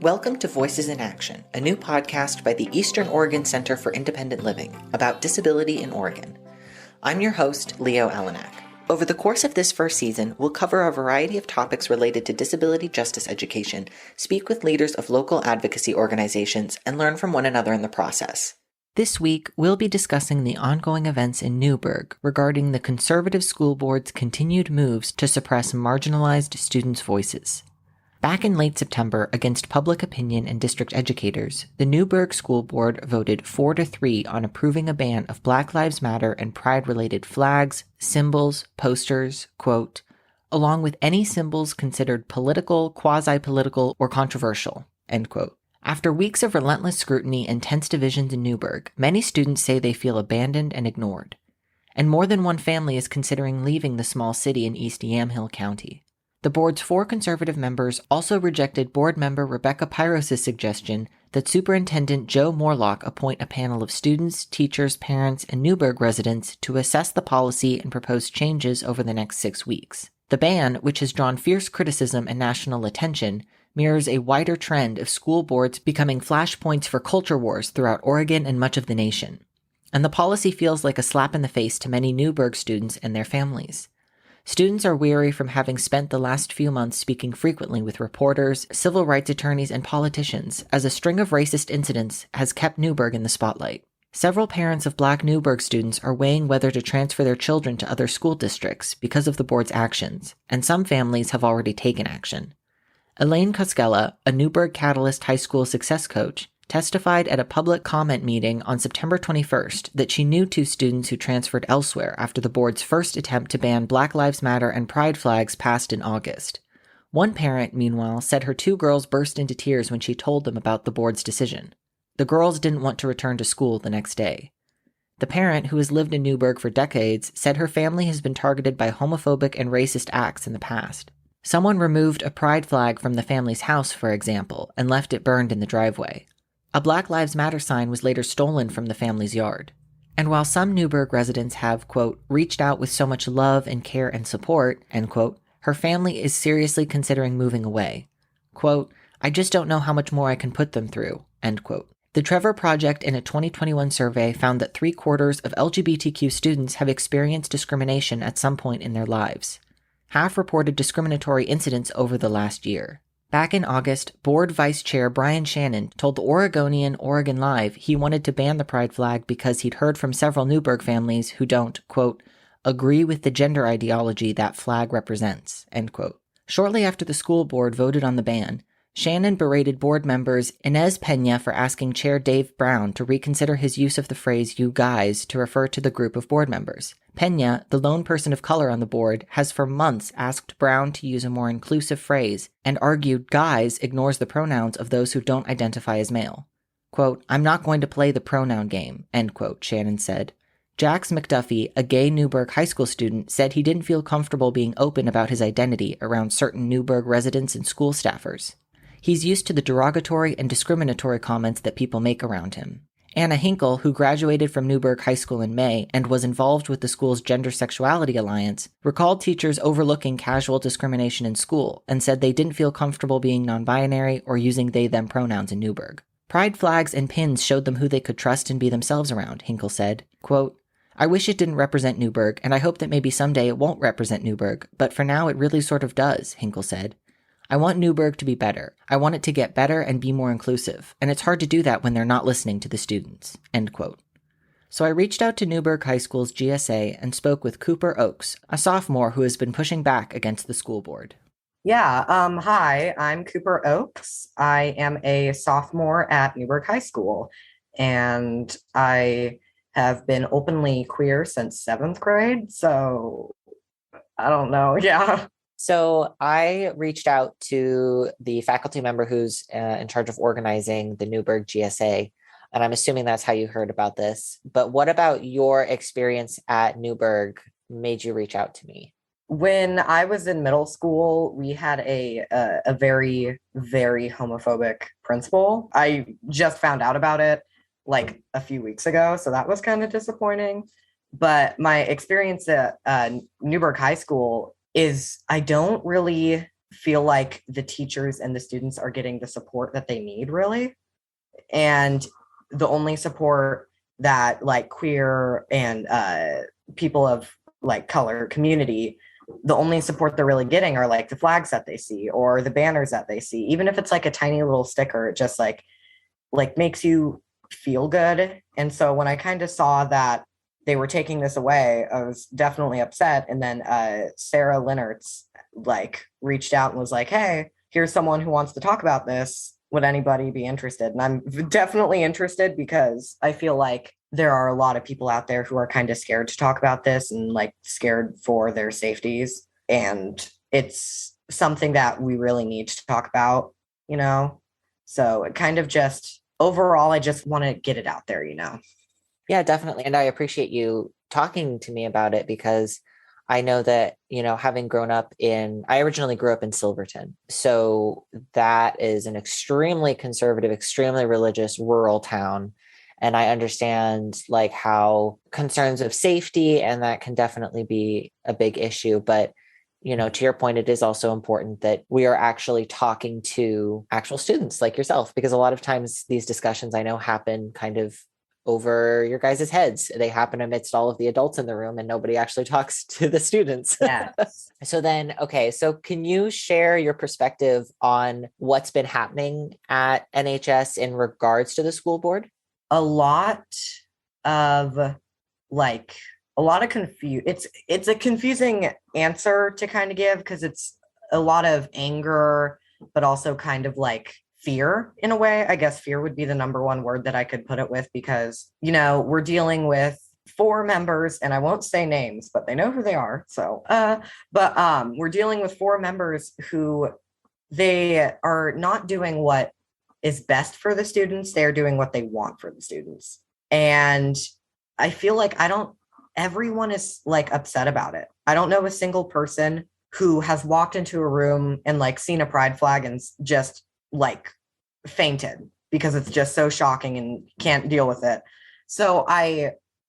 Welcome to Voices in Action, a new podcast by the Eastern Oregon Center for Independent Living about disability in Oregon. I'm your host, Leo Alenak. Over the course of this first season, we'll cover a variety of topics related to disability justice education, speak with leaders of local advocacy organizations, and learn from one another in the process. This week, we'll be discussing the ongoing events in Newberg regarding the conservative school board's continued moves to suppress marginalized students' voices. Back in late September, against public opinion and district educators, the Newberg School Board voted 4-3 on approving a ban of Black Lives Matter and Pride-related flags, symbols, posters, quote, along with any symbols considered political, quasi-political, or controversial, end quote. After weeks of relentless scrutiny and tense divisions in Newberg, many students say they feel abandoned and ignored. And more than one family is considering leaving the small city in East Yamhill County. The board's 4 conservative members also rejected board member Rebecca Pyros' suggestion that Superintendent Joe Morlock appoint a panel of students, teachers, parents, and Newberg residents to assess the policy and propose changes over the next 6 weeks. The ban, which has drawn fierce criticism and national attention, mirrors a wider trend of school boards becoming flashpoints for culture wars throughout Oregon and much of the nation. And the policy feels like a slap in the face to many Newberg students and their families. Students are weary from having spent the last few months speaking frequently with reporters, civil rights attorneys, and politicians, as a string of racist incidents has kept Newberg in the spotlight. Several parents of Black Newberg students are weighing whether to transfer their children to other school districts because of the board's actions, and some families have already taken action. Elaine Koskela, a Newberg Catalyst High School success coach, testified at a public comment meeting on September 21st that she knew 2 students who transferred elsewhere after the board's first attempt to ban Black Lives Matter and Pride flags passed in August. One parent, meanwhile, said her 2 girls burst into tears when she told them about the board's decision. The girls didn't want to return to school the next day. The parent, who has lived in Newberg for decades, said her family has been targeted by homophobic and racist acts in the past. Someone removed a Pride flag from the family's house, for example, and left it burned in the driveway. A Black Lives Matter sign was later stolen from the family's yard. And while some Newberg residents have, quote, reached out with so much love and care and support, end quote, her family is seriously considering moving away. Quote, I just don't know how much more I can put them through, end quote. The Trevor Project in a 2021 survey found that 3/4 of LGBTQ students have experienced discrimination at some point in their lives. Half reported discriminatory incidents over the last year. Back in August, Board Vice Chair Brian Shannon told the Oregonian Oregon Live he wanted to ban the Pride flag because he'd heard from several Newberg families who don't, quote, agree with the gender ideology that flag represents, end quote. Shortly after the school board voted on the ban, Shannon berated board members Inez Pena for asking Chair Dave Brown to reconsider his use of the phrase you guys to refer to the group of board members. Pena, the lone person of color on the board, has for months asked Brown to use a more inclusive phrase and argued guys ignores the pronouns of those who don't identify as male. Quote, I'm not going to play the pronoun game, end quote, Shannon said. Jax McDuffie, a gay Newberg high school student, said he didn't feel comfortable being open about his identity around certain Newberg residents and school staffers. He's used to the derogatory and discriminatory comments that people make around him. Anna Hinkle, who graduated from Newberg High School in May and was involved with the school's Gender Sexuality Alliance, recalled teachers overlooking casual discrimination in school and said they didn't feel comfortable being non-binary or using they-them pronouns in Newberg. Pride flags and pins showed them who they could trust and be themselves around, Hinkle said. Quote, I wish it didn't represent Newberg, and I hope that maybe someday it won't represent Newberg, but for now it really sort of does, Hinkle said. I want Newberg to be better. I want it to get better and be more inclusive, and it's hard to do that when they're not listening to the students, end quote. So I reached out to Newberg High School's GSA and spoke with Cooper Oakes, a sophomore who has been pushing back against the school board. Yeah, hi, I'm Cooper Oakes. I am a sophomore at Newberg High School, and I have been openly queer since 7th grade, so I don't know, yeah. So I reached out to the faculty member who's in charge of organizing the Newberg GSA, and I'm assuming that's how you heard about this. But what about your experience at Newberg made you reach out to me? When I was in middle school, we had a very, very homophobic principal. I just found out about it like a few weeks ago, so that was kind of disappointing. But my experience at Newberg High School is I don't really feel like the teachers and the students are getting the support that they need, really. And the only support that like queer and people of like color community, the only support they're really getting are like the flags that they see or the banners that they see. Even if it's like a tiny little sticker, it just like makes you feel good. And so when I kind of saw that they were taking this away, I was definitely upset. And then Sarah Leonard's like reached out and was like, hey, here's someone who wants to talk about this. Would anybody be interested? And I'm definitely interested because I feel like there are a lot of people out there who are kind of scared to talk about this and like scared for their safeties. And it's something that we really need to talk about, you know? So it kind of just overall, I just want to get it out there, you know? Yeah, definitely. And I appreciate you talking to me about it because I know that, having grown up I originally grew up in Silverton. So that is an extremely conservative, extremely religious rural town. And I understand like how concerns of safety, and that can definitely be a big issue. But, to your point, it is also important that we are actually talking to actual students like yourself, because a lot of times these discussions I know happen kind of over your guys' heads. They happen amidst all of the adults in the room and nobody actually talks to the students. Yes. So can you share your perspective on what's been happening at NHS in regards to the school board? A lot of like a lot of it's a confusing answer to kind of give because it's a lot of anger, but also kind of like fear in a way. I guess fear would be the number one word that I could put it with because, we're dealing with 4 members, and I won't say names, but they know who they are. So, we're dealing with 4 members who they are not doing what is best for the students. They're doing what they want for the students. And I feel like everyone is like upset about it. I don't know a single person who has walked into a room and like seen a pride flag and just like fainted because it's just so shocking and can't deal with it. So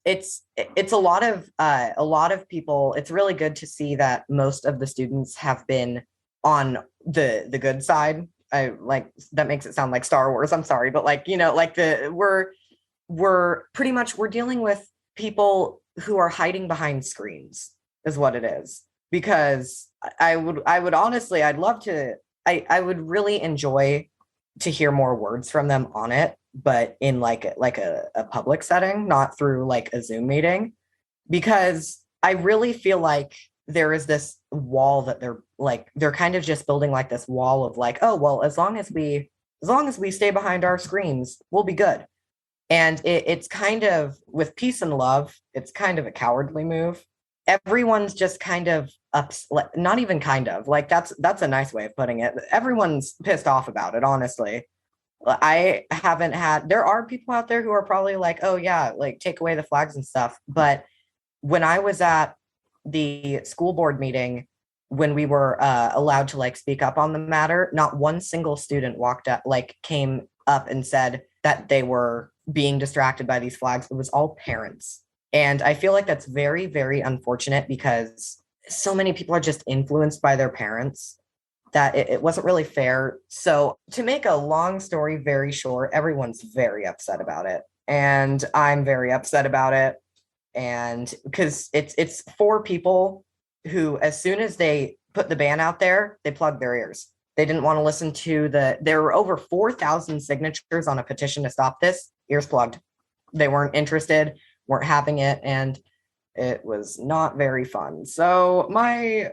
it's a lot of people. It's really good to see that most of the students have been on the good side. I like that makes it sound like Star Wars. I'm sorry, but like, like we're pretty much we're dealing with people who are hiding behind screens is what it is. Because I would honestly, I'd love to I would really enjoy to hear more words from them on it, but in like a public setting, not through like a Zoom meeting, because I really feel like there is this wall that they're kind of just building like this wall of like, oh, well, as long as we stay behind our screens, we'll be good. And it's kind of with peace and love, it's kind of a cowardly move. Everyone's just kind of not even kind of like that's a nice way of putting it. Everyone's pissed off about it, honestly. There are people out there who are probably like, oh yeah, like take away the flags and stuff. But when I was at the school board meeting, when we were allowed to like speak up on the matter, not one single student came up and said that they were being distracted by these flags. It was all parents. And I feel like that's very, very unfortunate because so many people are just influenced by their parents that it wasn't really fair. So to make a long story very short, everyone's very upset about it. And I'm very upset about it. And because it's 4 people who, as soon as they put the ban out there, they plugged their ears. They didn't want to listen to there were over 4,000 signatures on a petition to stop this. Ears plugged. They weren't interested, weren't having it. And it was not very fun. So my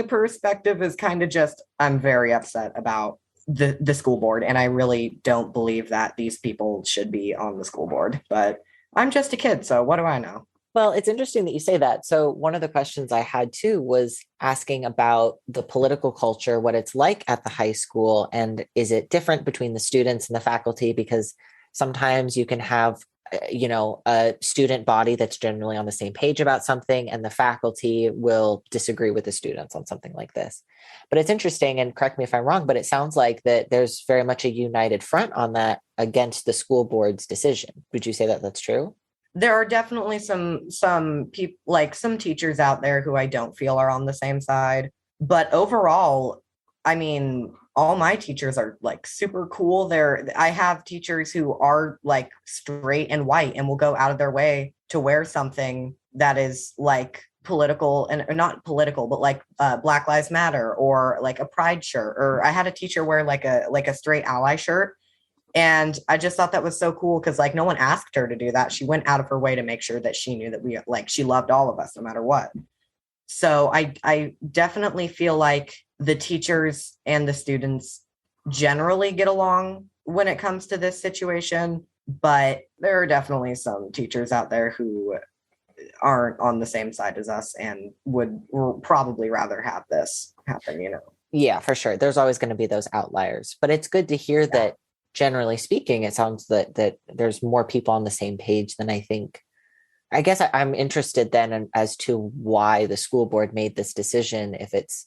perspective is kind of just, I'm very upset about the school board. And I really don't believe that these people should be on the school board, but I'm just a kid. So what do I know? Well, it's interesting that you say that. So one of the questions I had too was asking about the political culture, what it's like at the high school, and is it different between the students and the faculty? Because sometimes you can have, a student body that's generally on the same page about something, and the faculty will disagree with the students on something like this. But it's interesting, and correct me if I'm wrong, but it sounds like that there's very much a united front on that against the school board's decision. Would you say that that's true? There are definitely some people, like some teachers out there who I don't feel are on the same side. But overall, I mean, all my teachers are like super cool. I have teachers who are like straight and white and will go out of their way to wear something that is like political and or not political, but like Black Lives Matter or like a pride shirt. Or I had a teacher wear like a straight ally shirt. And I just thought that was so cool because like no one asked her to do that. She went out of her way to make sure that she knew that we like she loved all of us no matter what. So I definitely feel like the teachers and the students generally get along when it comes to this situation, but there are definitely some teachers out there who aren't on the same side as us and would probably rather have this happen, you know. Yeah, for sure. There's always going to be those outliers, but it's good to hear that generally speaking, it sounds that there's more people on the same page than I think. I guess I'm interested then as to why the school board made this decision if it's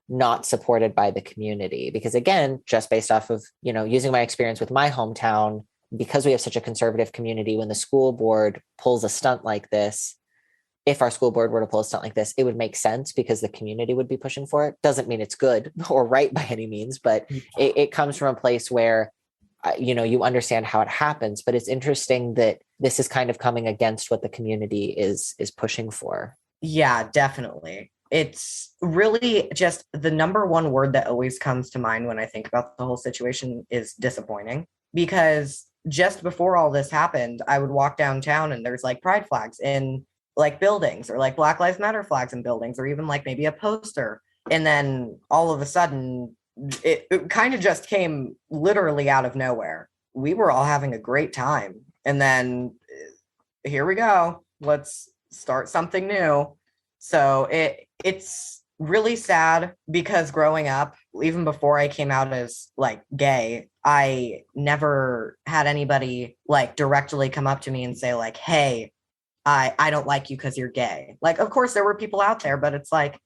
not supported by the community. Because again, just based off of, using my experience with my hometown, because we have such a conservative community, when the school board pulls a stunt like this, if our school board were to pull a stunt like this, it would make sense because the community would be pushing for it. Doesn't mean it's good or right by any means, but it comes from a place where you understand how it happens, but it's interesting that this is kind of coming against what the community is pushing for. Yeah, definitely. It's really just the number one word that always comes to mind when I think about the whole situation is disappointing, because just before all this happened, I would walk downtown and there's like pride flags in like buildings or like Black Lives Matter flags in buildings or even like maybe a poster. And then all of a sudden, it kind of just came literally out of nowhere. We were all having a great time. And then here we go. Let's start something new. So it's really sad because growing up, even before I came out as like gay, I never had anybody like directly come up to me and say like, hey, I don't like you because you're gay. Like, of course there were people out there, but it's like,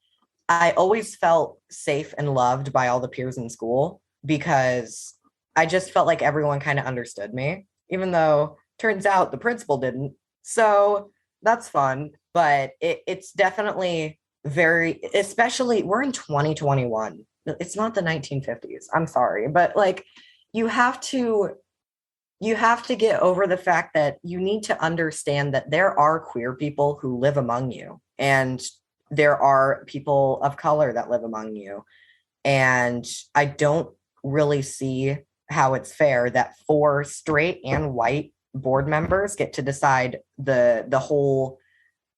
I always felt safe and loved by all the peers in school because I just felt like everyone kind of understood me, even though turns out the principal didn't. So that's fun, but it's definitely especially we're in 2021. It's not the 1950s. I'm sorry, but like you have to get over the fact that you need to understand that there are queer people who live among you and there are people of color that live among you. And I don't really see how it's fair that 4 straight and white board members get to decide the whole,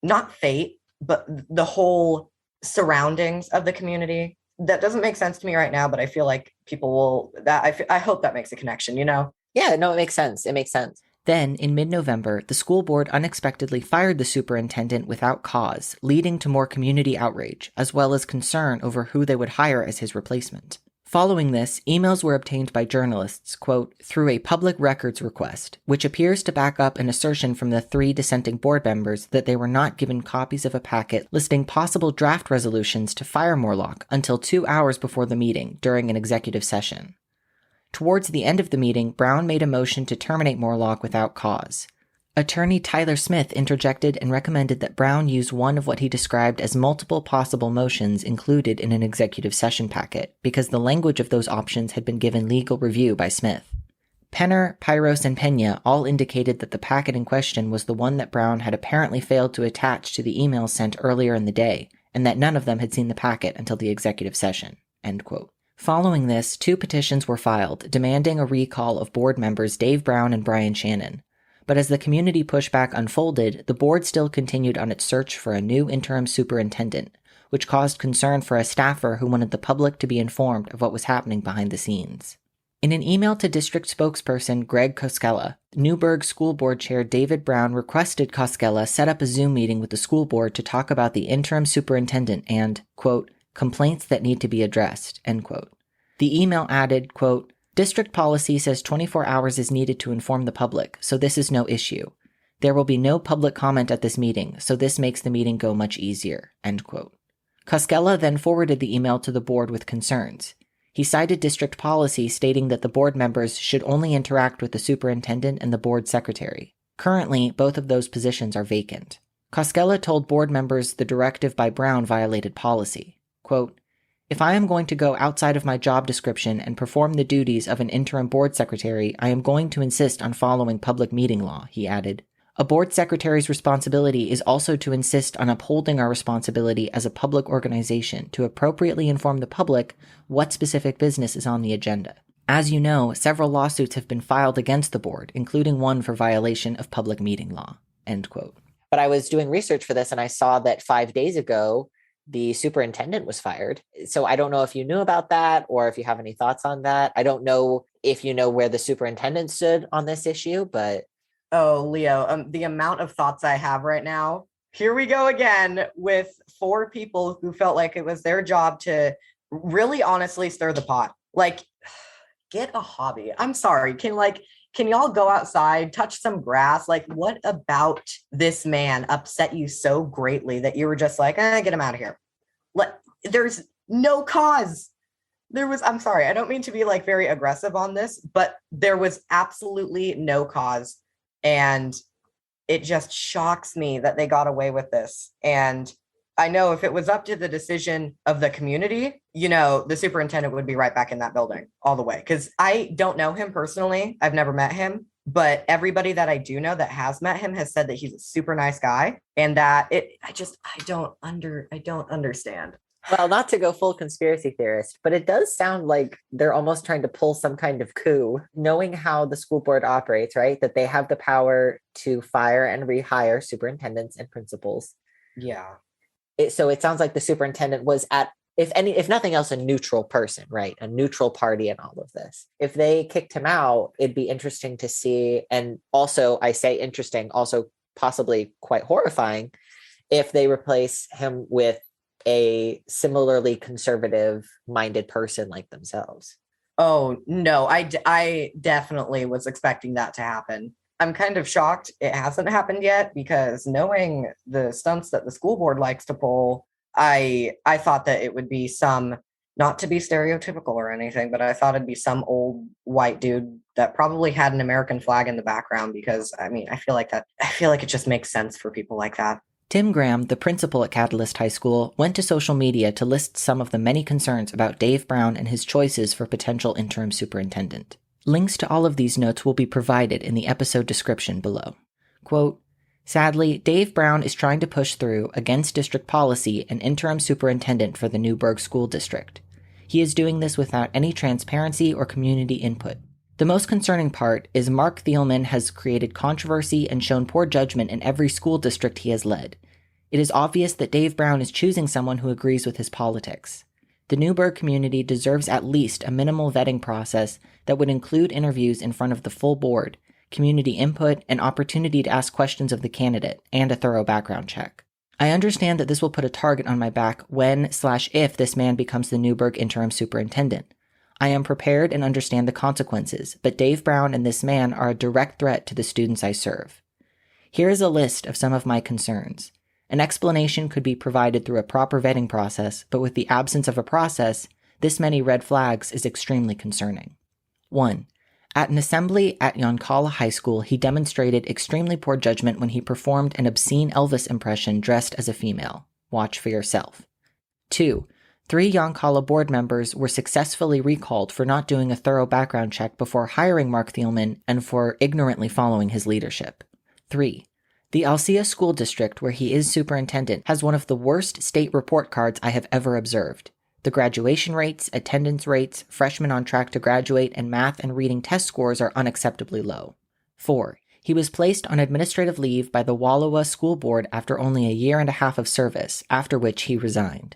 not fate, but the whole surroundings of the community. That doesn't make sense to me right now, but I feel like people will, I hope that makes a connection, Yeah, no, it makes sense. It makes sense. Then, in mid-November, the school board unexpectedly fired the superintendent without cause, leading to more community outrage, as well as concern over who they would hire as his replacement. Following this, emails were obtained by journalists, quote, through a public records request, which appears to back up an assertion from the 3 dissenting board members that they were not given copies of a packet listing possible draft resolutions to fire Morlock until 2 hours before the meeting during an executive session. Towards the end of the meeting, Brown made a motion to terminate Morlock without cause. Attorney Tyler Smith interjected and recommended that Brown use one of what he described as multiple possible motions included in an executive session packet, because the language of those options had been given legal review by Smith. Penner, Pyros, and Pena all indicated that the packet in question was the one that Brown had apparently failed to attach to the emails sent earlier in the day, and that none of them had seen the packet until the executive session, end quote. Following this, 2 petitions were filed, demanding a recall of board members Dave Brown and Brian Shannon. But as the community pushback unfolded, the board still continued on its search for a new interim superintendent, which caused concern for a staffer who wanted the public to be informed of what was happening behind the scenes. In an email to district spokesperson Greg Koskela, Newberg School Board Chair David Brown requested Koskela set up a Zoom meeting with the school board to talk about the interim superintendent and, quote, complaints that need to be addressed, end quote. The email added, quote, district policy says 24 hours is needed to inform the public, so this is no issue. There will be no public comment at this meeting, so this makes the meeting go much easier, end quote. Koskela then forwarded the email to the board with concerns. He cited district policy stating that the board members should only interact with the superintendent and the board secretary. Currently, both of those positions are vacant. Koskela told board members the directive by Brown violated policy. Quote, If I am going to go outside of my job description and perform the duties of an interim board secretary, I am going to insist on following public meeting law, he added. A board secretary's responsibility is also to insist on upholding our responsibility as a public organization to appropriately inform the public what specific business is on the agenda. As you know, several lawsuits have been filed against the board, including one for violation of public meeting law, end quote. But I was doing research for this and I saw that 5 days ago, the superintendent was fired. So I don't know if you knew about that or if you have any thoughts on that. I don't know if you know where the superintendent stood on this issue, but... Oh, Leo, the amount of thoughts I have right now. Here we go again with 4 people who felt like it was their job to really honestly stir the pot. Like, get a hobby. I'm sorry. Can y'all go outside, touch some grass? Like, what about this man upset you so greatly that you were just like, get him out of here? There's no cause. I'm sorry, I don't mean to be like very aggressive on this, but there was absolutely no cause. And it just shocks me that they got away with this. And I know if it was up to the decision of the community, the superintendent would be right back in that building all the way. Because I don't know him personally. I've never met him. But everybody that I do know that has met him has said that he's a super nice guy. And that I don't understand. Well, not to go full conspiracy theorist, but it does sound like they're almost trying to pull some kind of coup, knowing how the school board operates, right? That they have the power to fire and rehire superintendents and principals. Yeah. So it sounds like the superintendent was if nothing else, a neutral person, right? A neutral party in all of this. If they kicked him out, it'd be interesting to see. And also, I say interesting, also possibly quite horrifying, if they replace him with a similarly conservative minded person like themselves. Oh, no, I definitely was expecting that to happen. I'm kind of shocked it hasn't happened yet because knowing the stunts that the school board likes to pull, I thought that it would be some, not to be stereotypical or anything, but I thought it'd be some old white dude that probably had an American flag in the background because, I feel like it just makes sense for people like that. Tim Graham, the principal at Catalyst High School, went to social media to list some of the many concerns about Dave Brown and his choices for potential interim superintendent. Links to all of these notes will be provided in the episode description below. Quote, sadly, Dave Brown is trying to push through, against district policy, an interim superintendent for the Newberg School District. He is doing this without any transparency or community input. The most concerning part is Mark Thielman has created controversy and shown poor judgment in every school district he has led. It is obvious that Dave Brown is choosing someone who agrees with his politics. The Newberg community deserves at least a minimal vetting process that would include interviews in front of the full board, community input, and opportunity to ask questions of the candidate, and a thorough background check. I understand that this will put a target on my back when/if this man becomes the Newberg interim superintendent. I am prepared and understand the consequences, but Dave Brown and this man are a direct threat to the students I serve. Here is a list of some of my concerns. An explanation could be provided through a proper vetting process, but with the absence of a process, this many red flags is extremely concerning. 1. At an assembly at Yoncalla High School, he demonstrated extremely poor judgment when he performed an obscene Elvis impression dressed as a female. Watch for yourself. 2. 3 Yoncalla board members were successfully recalled for not doing a thorough background check before hiring Mark Thielman and for ignorantly following his leadership. 3. The Alsea School District, where he is superintendent, has one of the worst state report cards I have ever observed. The graduation rates, attendance rates, freshmen on track to graduate, and math and reading test scores are unacceptably low. 4. He was placed on administrative leave by the Wallowa School Board after only a year and a half of service, after which he resigned.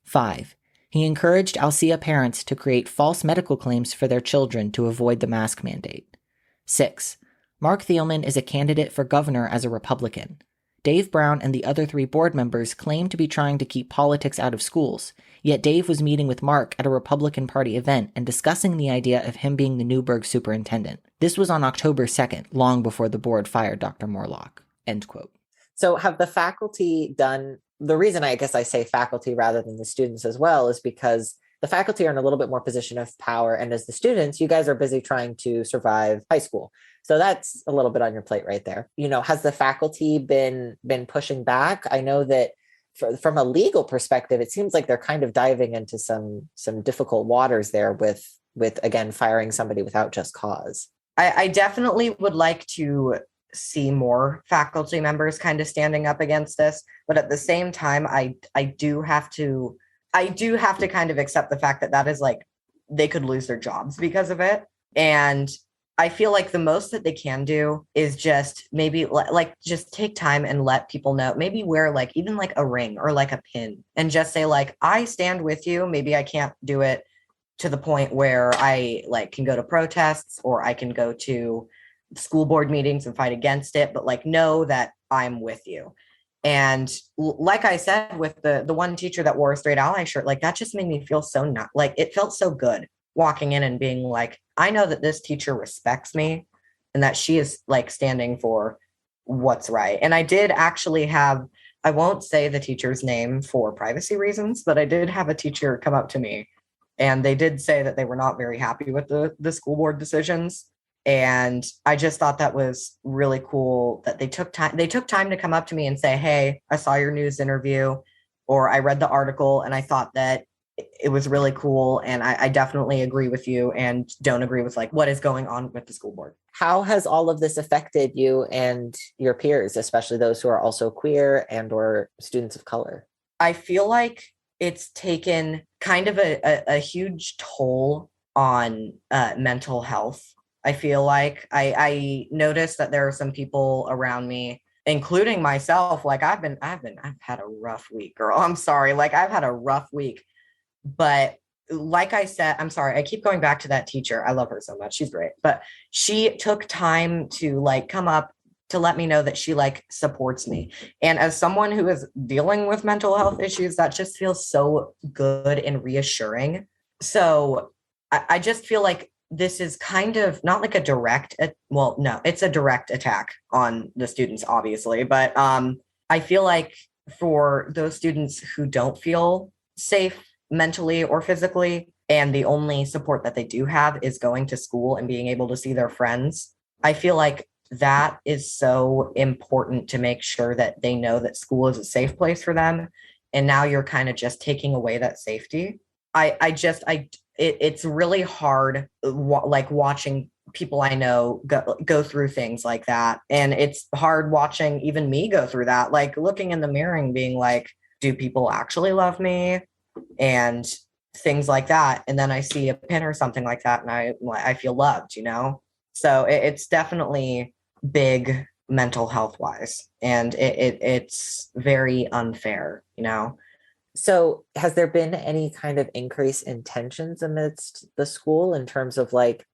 5. He encouraged Alsea parents to create false medical claims for their children to avoid the mask mandate. 6. Mark Thielman is a candidate for governor as a Republican. Dave Brown and the other 3 board members claim to be trying to keep politics out of schools, yet Dave was meeting with Mark at a Republican Party event and discussing the idea of him being the Newberg superintendent. This was on October 2nd, long before the board fired Dr. Morlock. End quote. So have the faculty done... The reason I guess I say faculty rather than the students as well is because the faculty are in a little bit more position of power. And as the students, you guys are busy trying to survive high school. So that's a little bit on your plate right there. Has the faculty been pushing back? I know that from a legal perspective, it seems like they're kind of diving into some difficult waters there with again firing somebody without just cause. I definitely would like to see more faculty members kind of standing up against this, but at the same time, I do have to kind of accept the fact that is like they could lose their jobs because of it. And I feel like the most that they can do is just maybe like just take time and let people know, maybe wear like even like a ring or like a pin and just say like, I stand with you. Maybe I can't do it to the point where I like can go to protests or I can go to school board meetings and fight against it, but like know that I'm with you. And like I said, with the one teacher that wore a straight ally shirt, like that just made me feel so not like it felt so good walking in and being like, I know that this teacher respects me and that she is like standing for what's right. And I did actually have, I won't say the teacher's name for privacy reasons, but I did have a teacher come up to me and they did say that they were not very happy with the school board decisions. And I just thought that was really cool that they took time to come up to me and say, hey, I saw your news interview, or I read the article and I thought that it was really cool. And I definitely agree with you and don't agree with like what is going on with the school board. How has all of this affected you and your peers, especially those who are also queer and or students of color? I feel like it's taken kind of a huge toll on mental health. I feel like I noticed that there are some people around me, including myself. Like I've had a rough week, girl. I'm sorry. Like I've had a rough week, but like I said, I'm sorry. I keep going back to that teacher. I love her so much. She's great, but she took time to like come up to let me know that she like supports me. And as someone who is dealing with mental health issues, that just feels so good and reassuring. So I just feel like this is kind of not like a direct, well, no, it's a direct attack on the students, obviously. But I feel like for those students who don't feel safe mentally or physically, and the only support that they do have is going to school and being able to see their friends, I feel like that is so important to make sure that they know that school is a safe place for them. And now you're kind of just taking away that safety. It's really hard, like watching people I know go through things like that. And it's hard watching even me go through that, like looking in the mirror and being like, do people actually love me? And things like that. And then I see a pin or something like that and I feel loved, you know? So it's definitely big mental health wise. And it's very unfair, you know? So has there been any kind of increase in tensions amidst the school in terms of like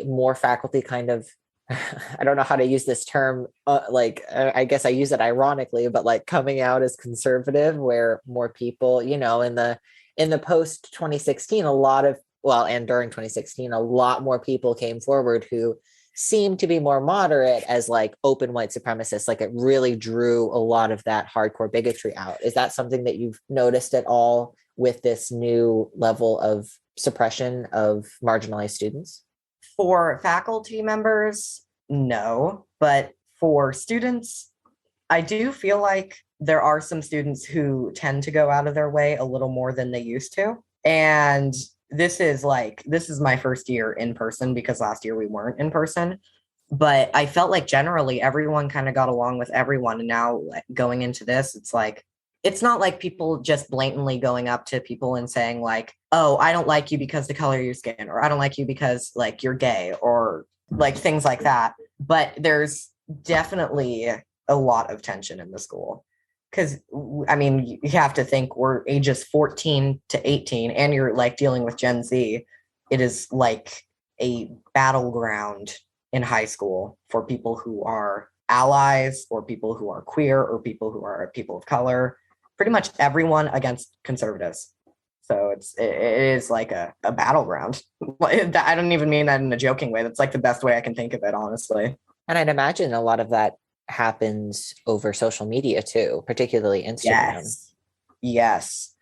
more faculty kind of, I don't know how to use this term, I guess I use it ironically, but like coming out as conservative, where more people, you know, in the post 2016, and during 2016, a lot more people came forward who seemed to be more moderate as like open white supremacists. Like it really drew a lot of that hardcore bigotry out. Is that something that you've noticed at all with this new level of suppression of marginalized students? For faculty members, no. But for students, I do feel like there are some students who tend to go out of their way a little more than they used to. And this is my first year in person because last year we weren't in person. But I felt like generally everyone kind of got along with everyone. And now going into this, it's like, it's not like people just blatantly going up to people and saying like, oh, I don't like you because the color of your skin, or I don't like you because like you're gay, or like things like that. But there's definitely a lot of tension in the school. Because, I mean, you have to think we're ages 14 to 18 and you're like dealing with Gen Z. It is like a battleground in high school for people who are allies or people who are queer or people who are people of color, pretty much everyone against conservatives. So it is like a battleground. I don't even mean that in a joking way. That's like the best way I can think of it, honestly. And I'd imagine a lot of that happens over social media too, particularly Instagram. Yes.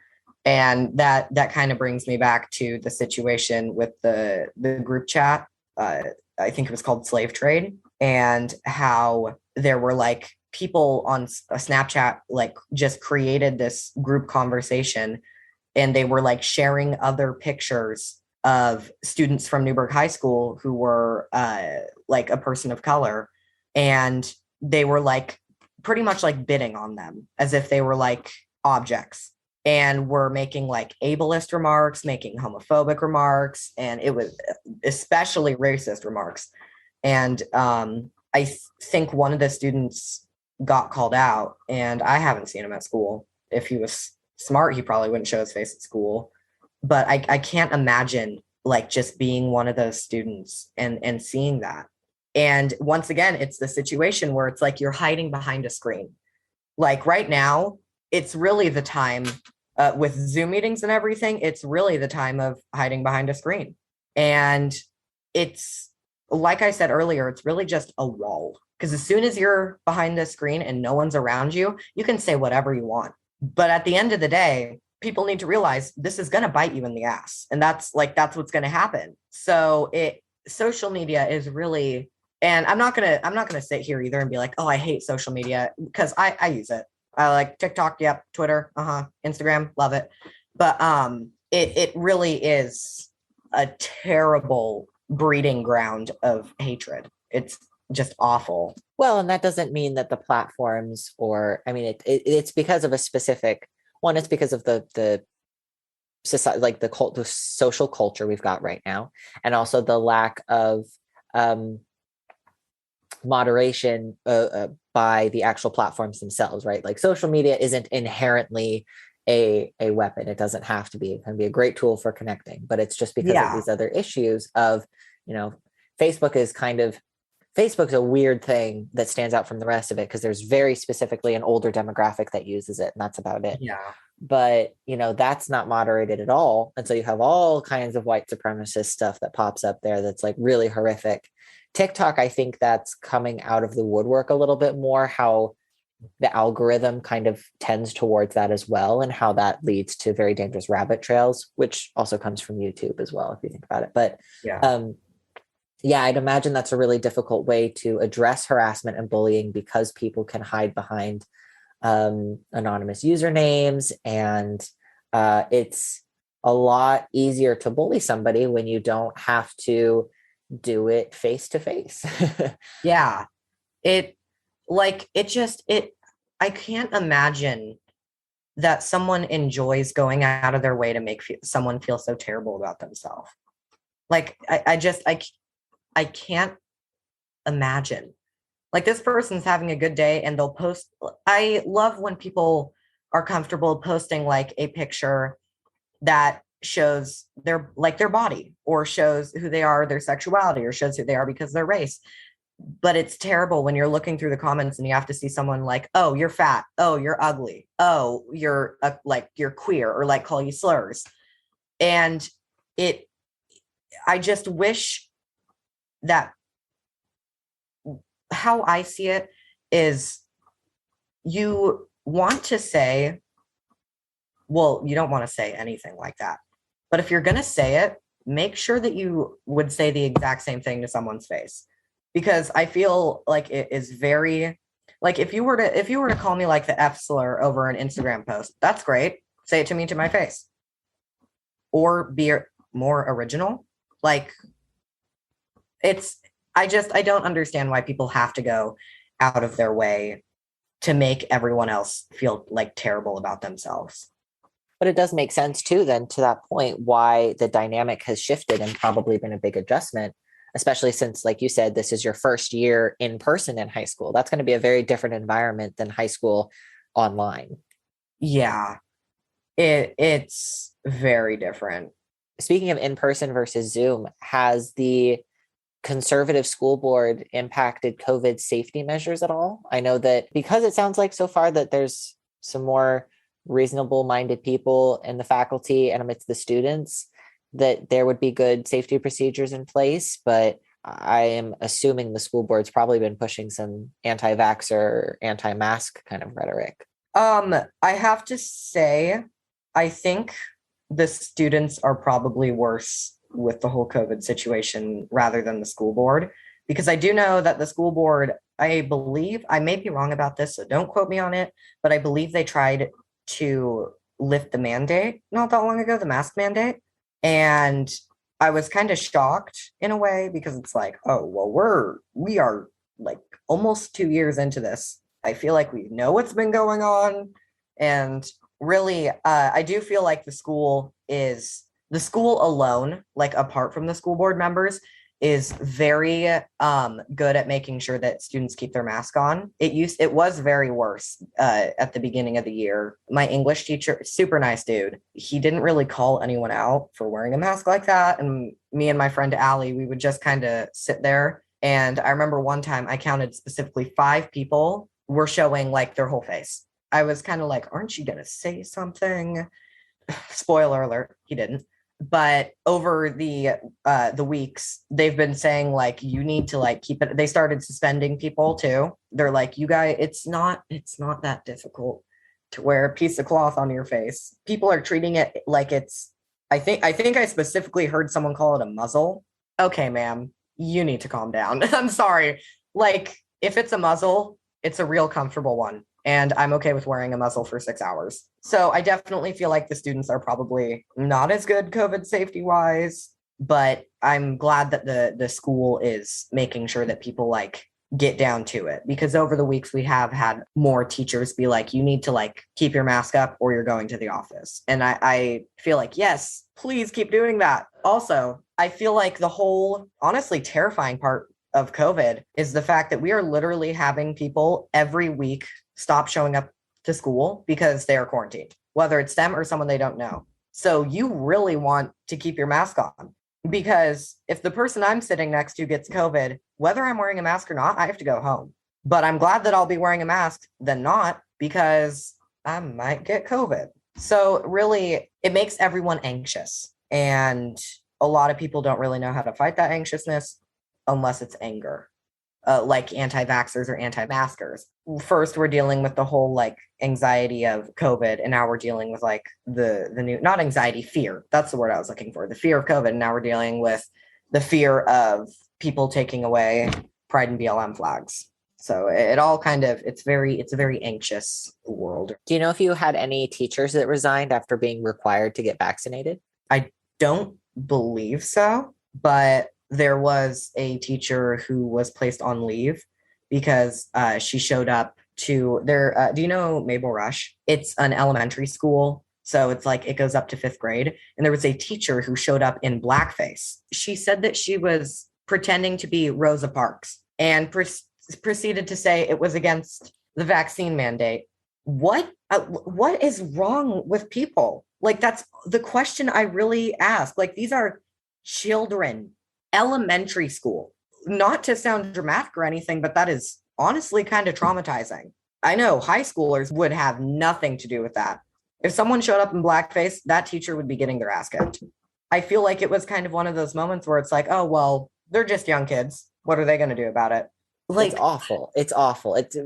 And that kind of brings me back to the situation with the group chat. I think it was called Slave Trade, and how there were like people on a Snapchat like just created this group conversation, and they were like sharing other pictures of students from Newberg High School who were like a person of color, and they were like pretty much like bidding on them as if they were like objects, and were making like ableist remarks, making homophobic remarks, and it was especially racist remarks. And think one of the students got called out, and I haven't seen him at school. If he was smart, he probably wouldn't show his face at school. But I can't imagine like just being one of those students and seeing that. And once again, it's the situation where it's like you're hiding behind a screen. Like right now, it's really the time with Zoom meetings and everything, it's really the time of hiding behind a screen. And it's, like I said earlier, it's really just a wall. Because as soon as you're behind the screen and no one's around you, you can say whatever you want. But at the end of the day, people need to realize this is going to bite you in the ass. And that's what's going to happen. So social media is really, and I'm not going to sit here either and be like, oh, I hate social media, because I use it. I like TikTok. Yep. Twitter. Instagram. Love it. But it really is a terrible breeding ground of hatred. It's just awful. Well, and that doesn't mean that the platforms, or I mean, it's because of a specific one. It's because of the society, like the social culture we've got right now, and also the lack of moderation by the actual platforms themselves, right? Like social media isn't inherently a weapon. It doesn't have to be. It can be a great tool for connecting, but it's just because of these other issues of, Facebook's a weird thing that stands out from the rest of it, because there's very specifically an older demographic that uses it, and that's about it. Yeah. But, that's not moderated at all. And so you have all kinds of white supremacist stuff that pops up there that's like really horrific. TikTok, I think that's coming out of the woodwork a little bit more, how the algorithm kind of tends towards that as well, and how that leads to very dangerous rabbit trails, which also comes from YouTube as well, if you think about it. But I'd imagine that's a really difficult way to address harassment and bullying, because people can hide behind anonymous usernames, and it's a lot easier to bully somebody when you don't have to do it face to face. Yeah. I can't imagine that someone enjoys going out of their way to make someone feel so terrible about themselves. Like, I can't imagine. Like, this person's having a good day and they'll post. I love when people are comfortable posting like a picture that shows their body, or shows who they are, their sexuality, or shows who they are because of their race. But it's terrible when you're looking through the comments and you have to see someone like, oh, you're fat, oh, you're ugly, oh, you're you're queer, or like call you slurs. And I just wish that, how I see it is, you want to say, well, you don't want to say anything like that. But if you're going to say it, make sure that you would say the exact same thing to someone's face. Because I feel like it is very, like, if you were to call me like the F slur over an Instagram post, that's great. Say it to me to my face. Or be more original. Like, I don't understand why people have to go out of their way to make everyone else feel like terrible about themselves. But it does make sense too, then, to that point, why the dynamic has shifted and probably been a big adjustment, especially since, like you said, this is your first year in person in high school. That's going to be a very different environment than high school online. Yeah, it's very different. Speaking of in-person versus Zoom, has the conservative school board impacted COVID safety measures at all? I know that, because it sounds like so far that there's some more reasonable-minded people in the faculty and amidst the students, that there would be good safety procedures in place. But I am assuming the school board's probably been pushing some anti-vaxxer, anti-mask kind of rhetoric. I have to say, I think the students are probably worse with the whole COVID situation rather than the school board, because I do know that the school board, I believe, I may be wrong about this, so don't quote me on it, but I believe they tried to lift the mandate not that long ago, the mask mandate. And I was kind of shocked in a way because it's like, oh, well, we are like almost 2 years into this. I feel like we know what's been going on. And really, I do feel like the school alone, like apart from the school board members, is very good at making sure that students keep their mask on. It was very worse at the beginning of the year. My English teacher, super nice dude, he didn't really call anyone out for wearing a mask like that. And me and my friend Allie, we would just kind of sit there. And I remember one time I counted specifically 5 people were showing like their whole face. I was kind of like, aren't you going to say something? Spoiler alert, he didn't. But over the weeks, they've been saying like you need to like keep it. They started suspending people too. They're like, you guys, it's not that difficult to wear a piece of cloth on your face. People are treating it like it's. I think I specifically heard someone call it a muzzle. Okay, ma'am, you need to calm down. I'm sorry. Like if it's a muzzle, it's a real comfortable one. And I'm okay with wearing a muzzle for 6 hours. So I definitely feel like the students are probably not as good COVID safety wise, but I'm glad that the school is making sure that people like get down to it, because over the weeks we have had more teachers be like, you need to like keep your mask up or you're going to the office. And I feel like, yes, please keep doing that. Also, I feel like the whole honestly terrifying part of COVID is the fact that we are literally having people every week stop showing up to school because they are quarantined, whether it's them or someone they don't know. So you really want to keep your mask on, because if the person I'm sitting next to gets COVID, whether I'm wearing a mask or not, I have to go home. But I'm glad that I'll be wearing a mask than not, because I might get COVID. So really, it makes everyone anxious. And a lot of people don't really know how to fight that anxiousness unless it's anger. Like anti-vaxxers or anti-maskers. First, we're dealing with the whole like anxiety of COVID, and now we're dealing with like the new, not anxiety, fear. That's the word I was looking for. The fear of COVID. And now we're dealing with the fear of people taking away Pride and BLM flags. So it all kind of, it's a very anxious world. Do you know if you had any teachers that resigned after being required to get vaccinated? I don't believe so, but there was a teacher who was placed on leave because she showed up to their, do you know Mabel Rush? It's an elementary school. So it's like, it goes up to 5th grade. And there was a teacher who showed up in blackface. She said that she was pretending to be Rosa Parks and proceeded to say it was against the vaccine mandate. What is wrong with people? Like, that's the question I really ask. Like, these are children. Elementary school, not to sound dramatic or anything, but that is honestly kind of traumatizing. I know high schoolers would have nothing to do with that. If someone showed up in blackface, that teacher would be getting their ass kicked. I feel like it was kind of one of those moments where it's like, oh, well, they're just young kids. What are they going to do about it? Like, it's awful. It's awful. It's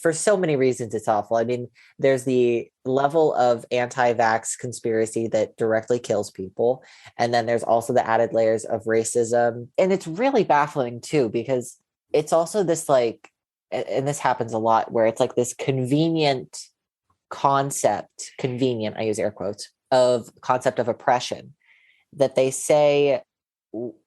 for so many reasons. It's awful. I mean, there's the level of anti-vax conspiracy that directly kills people. And then there's also the added layers of racism. And it's really baffling too, because it's also this like, and this happens a lot, where it's like this convenient, I use air quotes, of concept of oppression, that they say,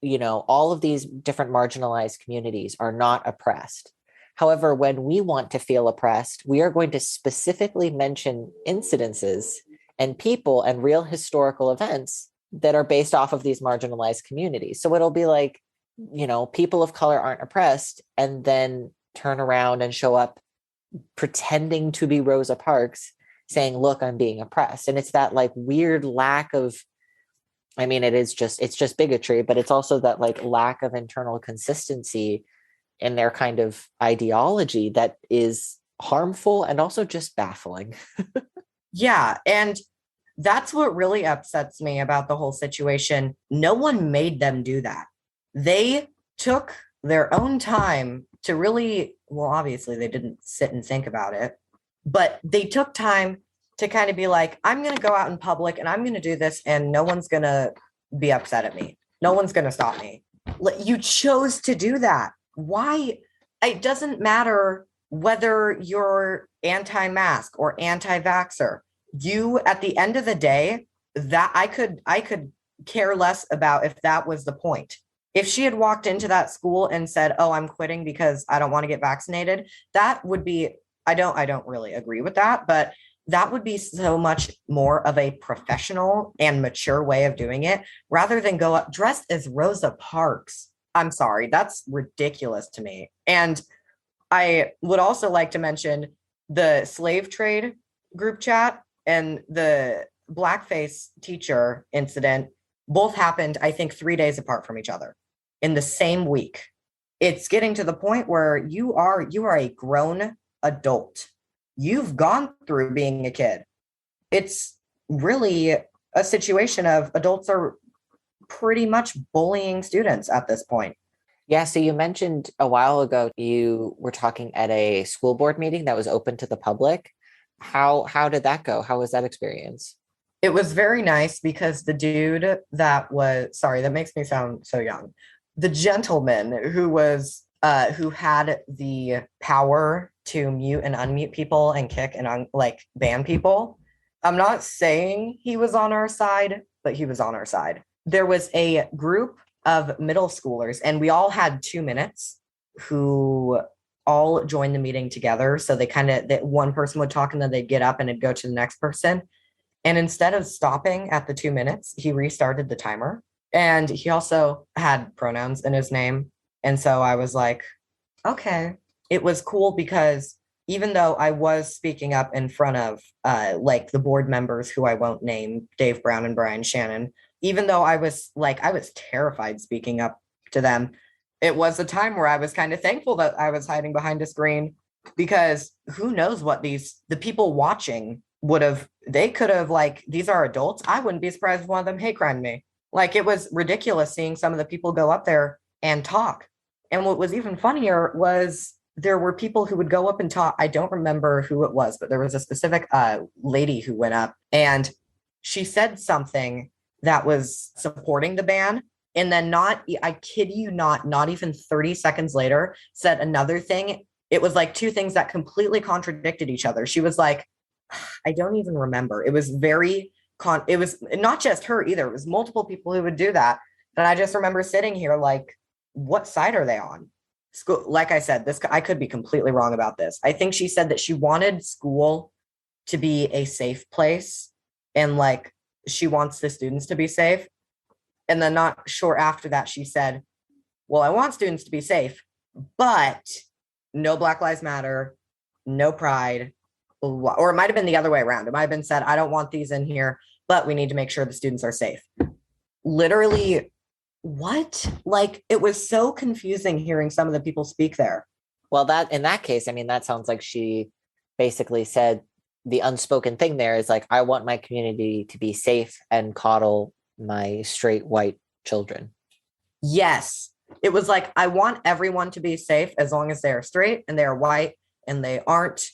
you know, all of these different marginalized communities are not oppressed. However, when we want to feel oppressed, we are going to specifically mention incidences and people and real historical events that are based off of these marginalized communities. So it'll be like, you know, people of color aren't oppressed, and then turn around and show up pretending to be Rosa Parks saying, look, I'm being oppressed. And it's that like weird lack of, I mean, it's just bigotry, but it's also that like lack of internal consistency in their kind of ideology that is harmful and also just baffling. Yeah. And that's what really upsets me about the whole situation. No one made them do that. They took their own time to really, well, obviously they didn't sit and think about it, but they took time to kind of be like, I'm going to go out in public and I'm going to do this, and no one's going to be upset at me. No one's going to stop me. You chose to do that. why? It doesn't matter whether you're anti-mask or anti-vaxxer. You, at the end of the day, that I could care less about if that was the point. If she had walked into that school and said, "Oh, I'm quitting because I don't want to get vaccinated," that would be, I don't really agree with that, but that would be so much more of a professional and mature way of doing it rather than go up dressed as Rosa Parks. I'm sorry, that's ridiculous to me. And I would also like to mention the slave trade group chat and the blackface teacher incident both happened, I think, 3 days apart from each other in the same week. It's getting to the point where you are a grown adult. You've gone through being a kid. It's really a situation of adults are pretty much bullying students at this point. Yeah, so you mentioned a while ago you were talking at a school board meeting that was open to the public. How did that go? How was that experience? It was very nice because the dude that was, sorry, that makes me sound so young. The gentleman who had the power to mute and unmute people and kick and like ban people. I'm not saying he was on our side, but he was on our side. There was a group of middle schoolers, and we all had 2 minutes, who all joined the meeting together. So they kind of, that one person would talk and then they'd get up and it'd go to the next person. And instead of stopping at the 2 minutes, he restarted the timer. And he also had pronouns in his name. And so I was like, okay. It was cool because even though I was speaking up in front of like the board members who I won't name, Dave Brown and Brian Shannon, even though I was terrified speaking up to them, it was a time where I was kind of thankful that I was hiding behind a screen, because who knows what the people watching they could have, like, these are adults. I wouldn't be surprised if one of them hate crimed me. Like, it was ridiculous seeing some of the people go up there and talk. And what was even funnier was there were people who would go up and talk. I don't remember who it was, but there was a specific lady who went up and she said something that was supporting the ban. And then I kid you not even 30 seconds later, said another thing. It was like two things that completely contradicted each other. She was like, I don't even remember. It was it was not just her either. It was multiple people who would do that. And I just remember sitting here like, what side are they on? School, like I said, I could be completely wrong about this. I think she said that she wanted school to be a safe place and like she wants the students to be safe. And then not sure after that, she said, well, I want students to be safe, but no Black Lives Matter, no pride, or it might have been the other way around. It might have been said, I don't want these in here, but we need to make sure the students are safe. Literally, what? Like, it was so confusing hearing some of the people speak there. Well, that in that case, I mean, that sounds like she basically said the unspoken thing there is like, I want my community to be safe and coddle my straight white children. Yes. It was like, I want everyone to be safe as long as they are straight and they are white and they aren't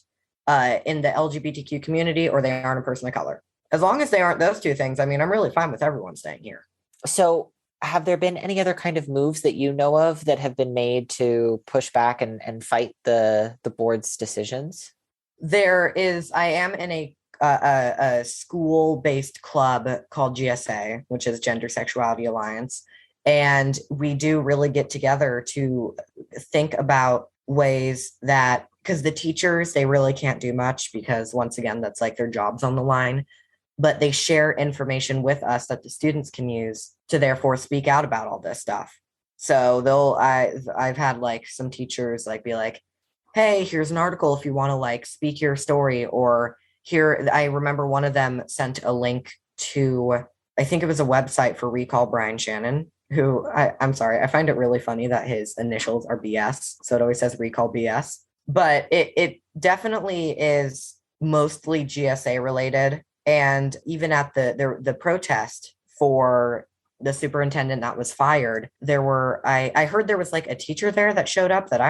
in the LGBTQ community or they aren't a person of color. As long as they aren't those two things, I mean, I'm really fine with everyone staying here. So have there been any other kind of moves that you know of that have been made to push back and fight the board's decisions? There is, I am in a school-based club called GSA, which is Gender Sexuality Alliance. And we do really get together to think about ways that, because the teachers, they really can't do much because once again, that's like their jobs on the line, but they share information with us that the students can use to therefore speak out about all this stuff. So I've had like some teachers like be like, hey, here's an article if you want to like speak your story, or here, I remember one of them sent a link to, I think it was a website for Recall Brian Shannon, who I'm sorry, I find it really funny that his initials are BS. So it always says Recall BS, but it definitely is mostly GSA related. And even at the protest for the superintendent that was fired, there were, I heard there was like a teacher there that showed up that I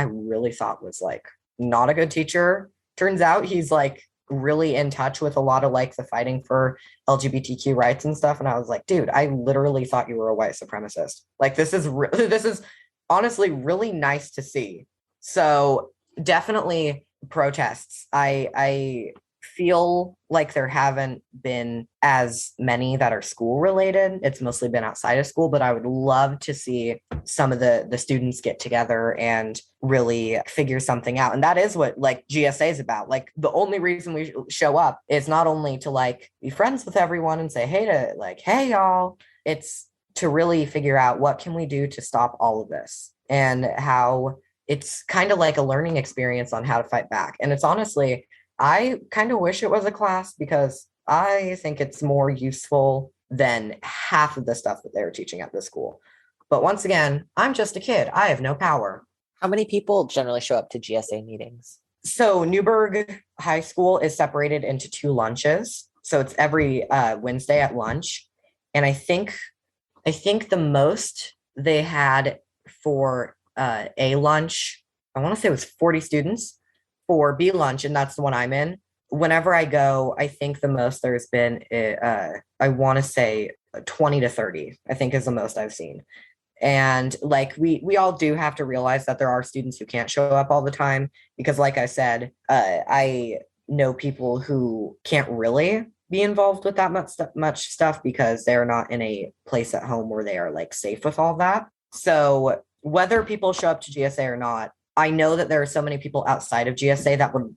really thought was like not a good teacher. Turns out he's like really in touch with a lot of like the fighting for LGBTQ rights and stuff. And I was like, dude, I literally thought you were a white supremacist. Like, this is honestly really nice to see. So definitely protests. I feel like there haven't been as many that are school related. It's mostly been outside of school, but I would love to see some of the students get together and really figure something out. And that is what like GSA is about. Like the only reason we show up is not only to like be friends with everyone and say hey to like, hey y'all, it's to really figure out what can we do to stop all of this and how it's kind of like a learning experience on how to fight back. And it's honestly, I kind of wish it was a class because I think it's more useful than half of the stuff that they were teaching at the school. But once again, I'm just a kid. I have no power. How many people generally show up to GSA meetings? So Newberg High School is separated into 2 lunches. So it's every Wednesday at lunch. And I think the most they had for A lunch, I want to say it was 40 students. For B lunch, and that's the one I'm in. Whenever I go, I think the most there's been, I want to say 20 to 30, I think is the most I've seen. And like we all do have to realize that there are students who can't show up all the time because, like I said, I know people who can't really be involved with that much stuff because they're not in a place at home where they are like safe with all that. So whether people show up to GSA or not, I know that there are so many people outside of GSA that would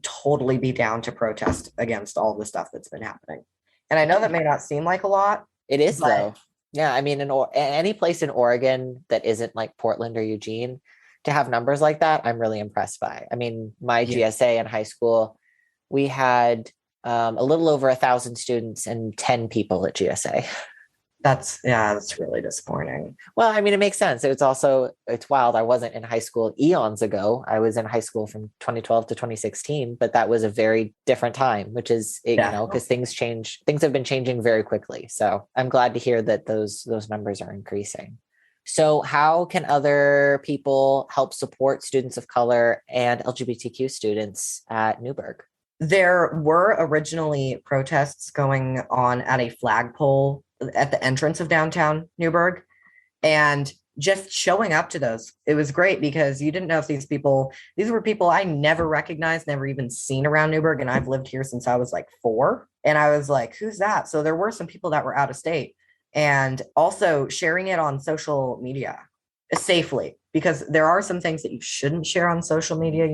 totally be down to protest against all the stuff that's been happening. And I know that may not seem like a lot. It is but though. Yeah, I mean, any place in Oregon that isn't like Portland or Eugene, to have numbers like that, I'm really impressed by. I mean, my GSA in high school, we had a little over 1,000 students and 10 people at GSA. That's really disappointing. Well, I mean, it makes sense. It's wild. I wasn't in high school eons ago. I was in high school from 2012 to 2016, but that was a very different time, which is, because things change. Things have been changing very quickly. So I'm glad to hear that those numbers are increasing. So how can other people help support students of color and LGBTQ students at Newberg? There were originally protests going on at a flagpole at the entrance of downtown Newberg. And just showing up to those, it was great because you didn't know if these were people I never recognized, never even seen around Newberg. And I've lived here since I was like 4. And I was like, who's that? So there were some people that were out of state and also sharing it on social media safely, because there are some things that you shouldn't share on social media,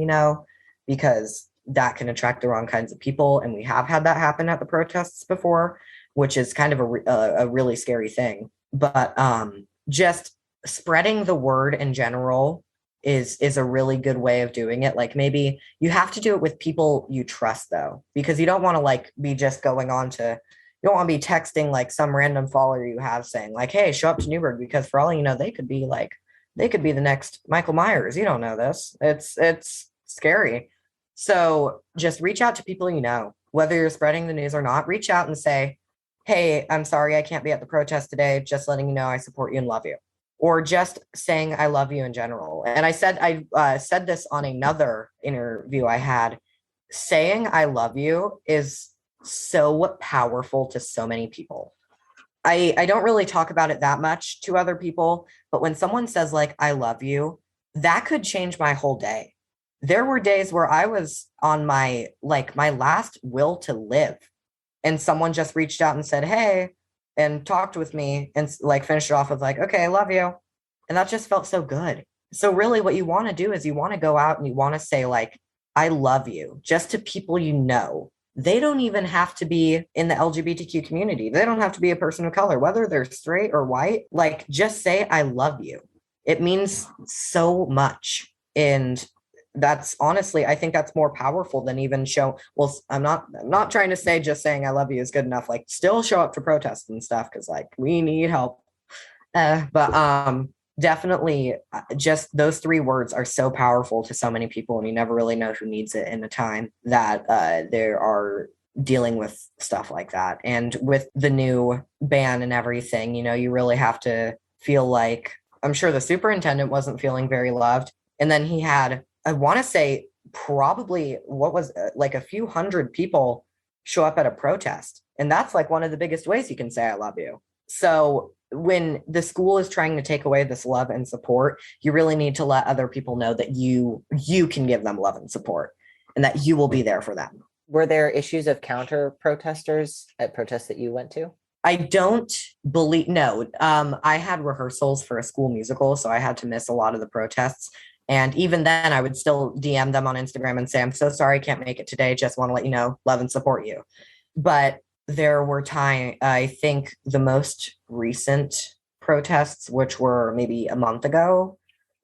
because that can attract the wrong kinds of people. And we have had that happen at the protests before, which is kind of a really scary thing. But just spreading the word in general is a really good way of doing it. Like maybe you have to do it with people you trust though, because you don't want to like be just going on to, you don't want to be texting like some random follower you have saying like, hey, show up to Newberg, because for all you know, they could be the next Michael Myers. You don't know this. It's scary. So just reach out to people whether you're spreading the news or not. Reach out and say, hey, I'm sorry I can't be at the protest today. Just letting you know I support you and love you. Or just saying I love you in general. And I said this on another interview I had. Saying I love you is so powerful to so many people. I don't really talk about it that much to other people, but when someone says like I love you, that could change my whole day. There were days where I was on my last will to live, and someone just reached out and said, hey, and talked with me and like finished it off with like, okay, I love you. And that just felt so good. So really what you want to do is you want to go out and you want to say like, I love you, just to people They don't even have to be in the LGBTQ community. They don't have to be a person of color, whether they're straight or white. Like just say, I love you. It means so much. And that's honestly, I think that's more powerful than even I'm not trying to say just saying I love you is good enough. Like still show up to protests and stuff, because like we need help. But definitely just those 3 words are so powerful to so many people, and you never really know who needs it in a time that they are dealing with stuff like that. And with the new ban and everything, you really have to feel like, I'm sure the superintendent wasn't feeling very loved. And then he had, I want to say probably like a few hundred people show up at a protest. And that's like one of the biggest ways you can say, I love you. So when the school is trying to take away this love and support, you really need to let other people know that you can give them love and support and that you will be there for them. Were there issues of counter protesters at protests that you went to? I don't believe, no. I had rehearsals for a school musical, so I had to miss a lot of the protests. And even then, I would still DM them on Instagram and say, I'm so sorry I can't make it today. Just want to let you know, love and support you. But there were times, I think the most recent protests, which were maybe a month ago,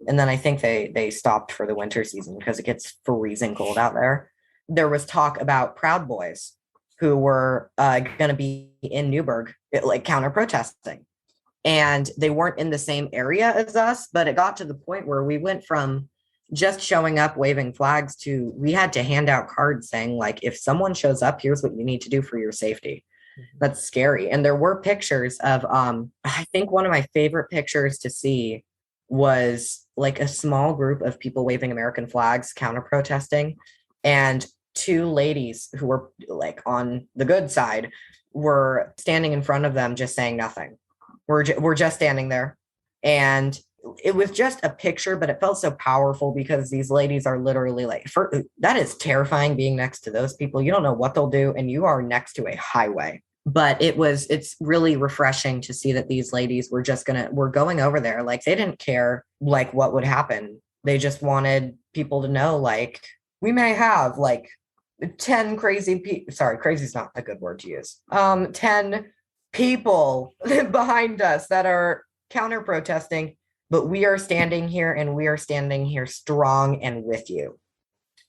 and then I think they stopped for the winter season because it gets freezing cold out there. There was talk about Proud Boys who were going to be in Newberg, like counter protesting. And they weren't in the same area as us, but it got to the point where we went from just showing up, waving flags to we had to hand out cards saying, like, if someone shows up, here's what you need to do for your safety. That's scary. And there were pictures of, I think one of my favorite pictures to see was like a small group of people waving American flags, counter protesting. And two ladies who were like on the good side were standing in front of them, just saying nothing. We're just standing there. And it was just a picture, but it felt so powerful because these ladies are literally like, that is terrifying being next to those people. You don't know what they'll do. And you are next to a highway. But it's really refreshing to see that these ladies were going over there. Like they didn't care like what would happen. They just wanted people to know, like, we may have like 10 crazy people. Sorry, crazy is not a good word to use. 10 people behind us that are counter protesting, but we are standing here and we are standing here strong and with you.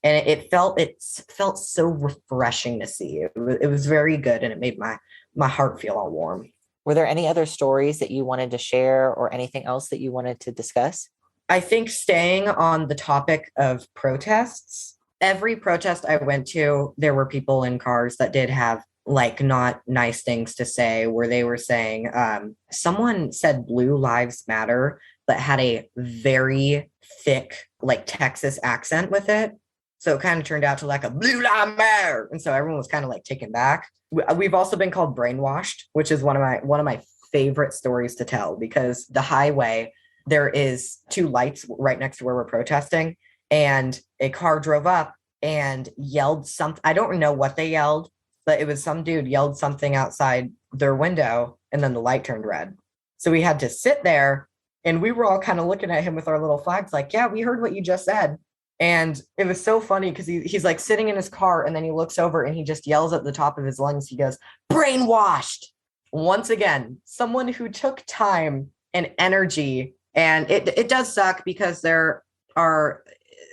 And it felt so refreshing to see. It was very good, and it made my heart feel all warm. Were there any other stories that you wanted to share or anything else that you wanted to discuss? I think staying on the topic of protests, every protest I went to, there were people in cars that did have like not nice things to say, where they were saying, someone said Blue Lives Matter, but had a very thick like Texas accent with it. So it kind of turned out to like a Blue Lives Matter. And so everyone was kind of like taken back. We've also been called brainwashed, which is one of my favorite stories to tell, because the highway, there is two lights right next to where we're protesting, and a car drove up and yelled something. I don't know what they yelled, but it was some dude yelled something outside their window, and then the light turned red. So we had to sit there, and we were all kind of looking at him with our little flags like, yeah, we heard what you just said. And it was so funny because he's like sitting in his car, and then he looks over and he just yells at the top of his lungs. He goes, brainwashed. Once again, someone who took time and energy. And it does suck because there are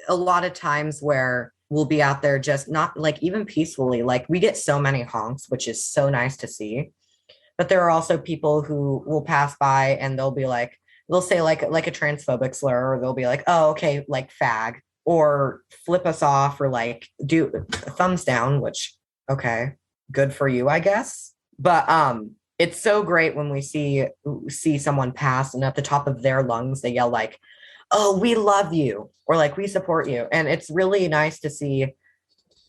a lot of times where we'll be out there just not like even peacefully. Like we get so many honks, which is so nice to see. But there are also people who will pass by and they'll be like, they'll say like a transphobic slur, or they'll be like, oh, okay, like fag, or flip us off, or like do thumbs down, which, okay, good for you, I guess. But it's so great when we see someone pass and at the top of their lungs, they yell like, oh, we love you, or like, we support you. And it's really nice to see.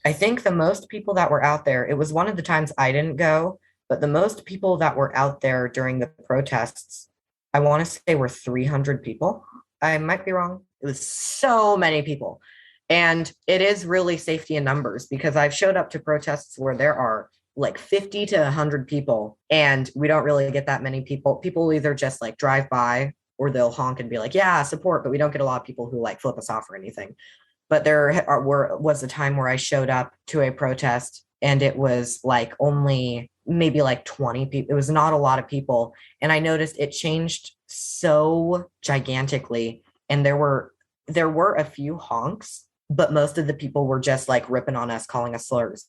I think the most people that were out there, it was one of the times I didn't go, but the most people that were out there during the protests, I want to say were 300 people. I might be wrong. It was so many people. And it is really safety in numbers, because I've showed up to protests where there are like 50 to 100 people, and we don't really get that many people. People either just like drive by, or they'll honk and be like, yeah, support, but we don't get a lot of people who like flip us off or anything. But was a time where I showed up to a protest and it was like only maybe like 20 people. It was not a lot of people. And I noticed it changed so gigantically. And there were a few honks, but most of the people were just like ripping on us, calling us slurs.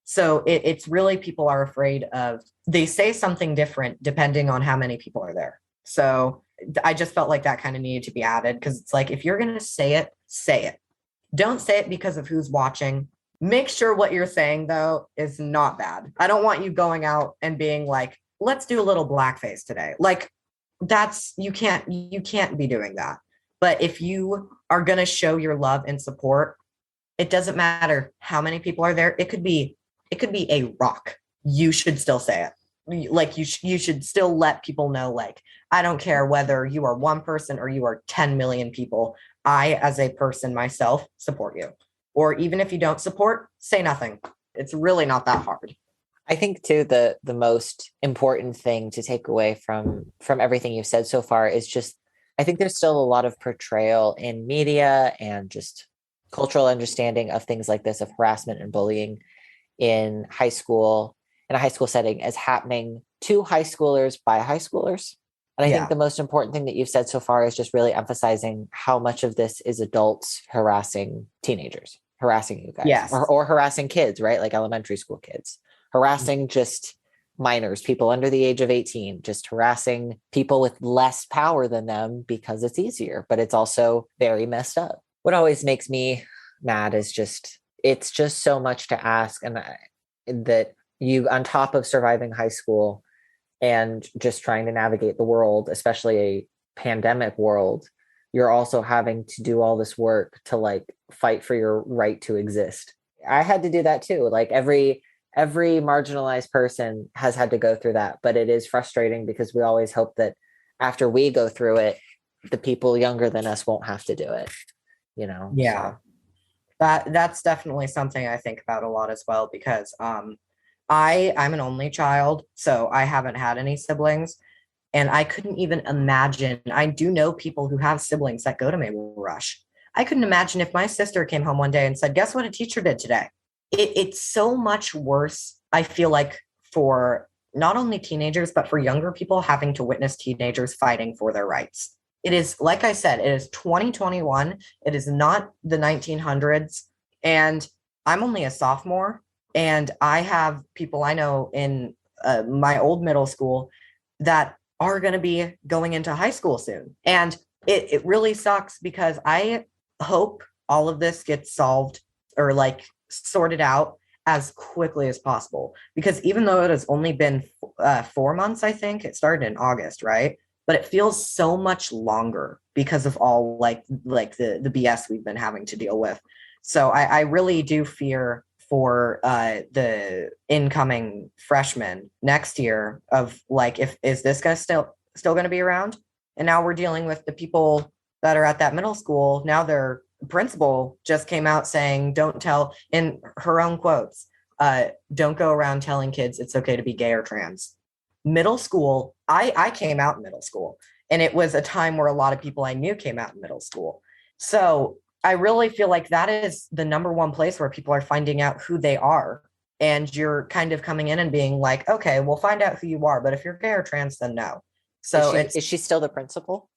So it's really, people are afraid of, they say something different depending on how many people are there. So I just felt like that kind of needed to be added, because it's like, if you're going to say it, say it. Don't say it because of who's watching. Make sure what you're saying, though, is not bad. I don't want you going out and being like, let's do a little blackface today. Like, you can't be doing that. But if you are going to show your love and support, it doesn't matter how many people are there. It could be a rock. You should still say it. like you should still let people know, like, I don't care whether you are one person or you are 10 million people. I, as a person myself, support you. Or even if you don't support, say nothing. It's really not that hard. I think too the most important thing to take away from everything you've said so far is just I think there's still a lot of portrayal in media and just cultural understanding of things like this, of harassment and bullying in high school, in a high school setting, as happening to high schoolers by high schoolers. And I think Yeah. the most important thing that you've said so far is just really emphasizing how much of this is adults harassing teenagers, harassing you guys, Yes. or harassing kids, right? Like elementary school kids, harassing just minors, people under the age of 18, just harassing people with less power than them because it's easier, but it's also very messed up. What always makes me mad is just, it's just so much to ask. And that you, on top of surviving high school and just trying to navigate the world, especially a pandemic world, you're also having to do all this work to like fight for your right to exist. I had to do that too. Like every marginalized person has had to go through that, but it is frustrating because we always hope that after we go through it, the people younger than us won't have to do it, you know? Yeah. So. That's definitely something I think about a lot as well, because I'm an only child, so I haven't had any siblings, and I couldn't even imagine. I do know people who have siblings that go to Maple Rush. I couldn't imagine if my sister came home one day and said, "Guess what a teacher did today?" It's so much worse, I feel like, for not only teenagers but for younger people having to witness teenagers fighting for their rights. It is, like I said, it is 2021. It is not the 1900s. And I'm only a sophomore. And I have people I know in my old middle school that are going to be going into high school soon. And it really sucks, because I hope all of this gets solved, or like sorted out, as quickly as possible. Because even though it has only been 4 months, I think it started in August, right? But it feels so much longer because of all like the BS we've been having to deal with. So I really do fear for the incoming freshmen next year, of like, if is this guy still going to be around? And now we're dealing with the people that are at that middle school. Now their principal just came out saying, don't tell, in her own quotes, don't go around telling kids it's okay to be gay or trans. Middle school, I came out in middle school, and it was a time where a lot of people I knew came out in middle school. So I really feel like that is the number one place where people are finding out who they are. And you're kind of coming in and being like, okay, we'll find out who you are, but if you're gay or trans, then no. So Is she still the principal?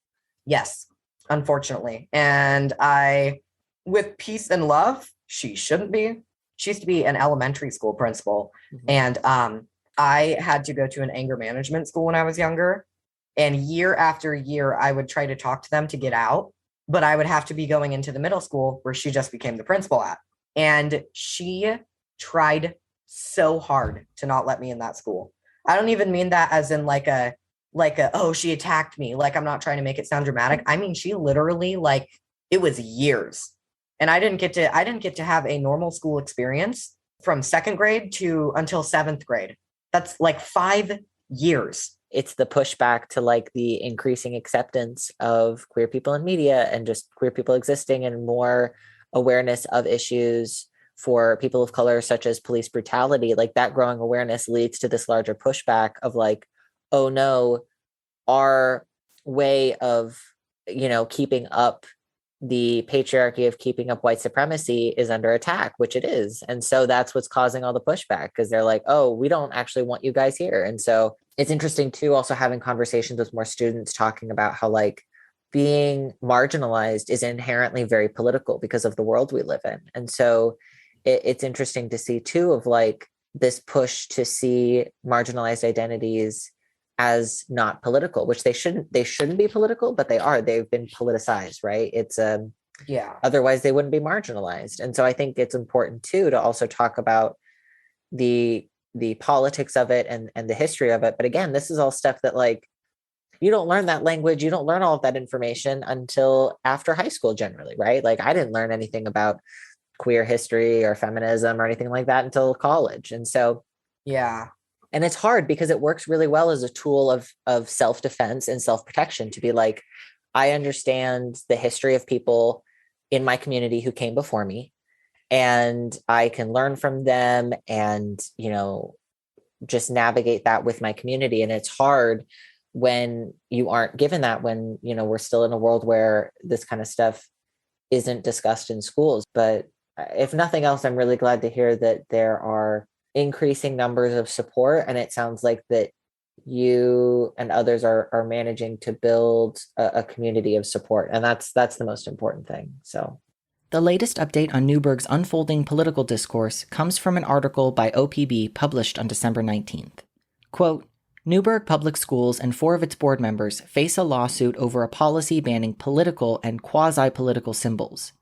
yes, unfortunately. And with peace and love, she shouldn't be. She used to be an elementary school principal. Mm-hmm. And I had to go to an anger management school when I was younger. And year after year, I would try to talk to them to get out, but I would have to be going into the middle school where she just became the principal at. And she tried so hard to not let me in that school. I don't even mean that as in like a, oh, she attacked me. Like, I'm not trying to make it sound dramatic. I mean, she literally, like, it was years. And I didn't get to have a normal school experience from second grade to until seventh grade. That's like 5 years. It's the pushback to like the increasing acceptance of queer people in media and just queer people existing, and more awareness of issues for people of color, such as police brutality. Like, that growing awareness leads to this larger pushback of like, oh no, our way of, keeping up the patriarchy, of keeping up white supremacy, is under attack, which it is. And so that's what's causing all the pushback, because they're like, oh, we don't actually want you guys here. And so it's interesting too, also having conversations with more students talking about how like being marginalized is inherently very political because of the world we live in. And so it's interesting to see too, of like this push to see marginalized identities as not political, which they shouldn't be political, but they've been politicized, right? It's Yeah. otherwise they wouldn't be marginalized. And so I think it's important too to also talk about the politics of it and the history of it. But again, this is all stuff that like you don't learn that language, you don't learn all of that information until after high school generally, right? Like I didn't learn anything about queer history or feminism or anything like that until college. And so Yeah. And it's hard because it works really well as a tool of self-defense and self-protection to be like, I understand the history of people in my community who came before me, and I can learn from them and, just navigate that with my community. And it's hard when you aren't given that, when, we're still in a world where this kind of stuff isn't discussed in schools. But if nothing else, I'm really glad to hear that there are increasing numbers of support. And it sounds like that you and others are managing to build a community of support. And that's the most important thing. So the latest update on Newberg's unfolding political discourse comes from an article by OPB published on December 19th. Quote, Newberg Public Schools and 4 of its board members face a lawsuit over a policy banning political and quasi-political symbols.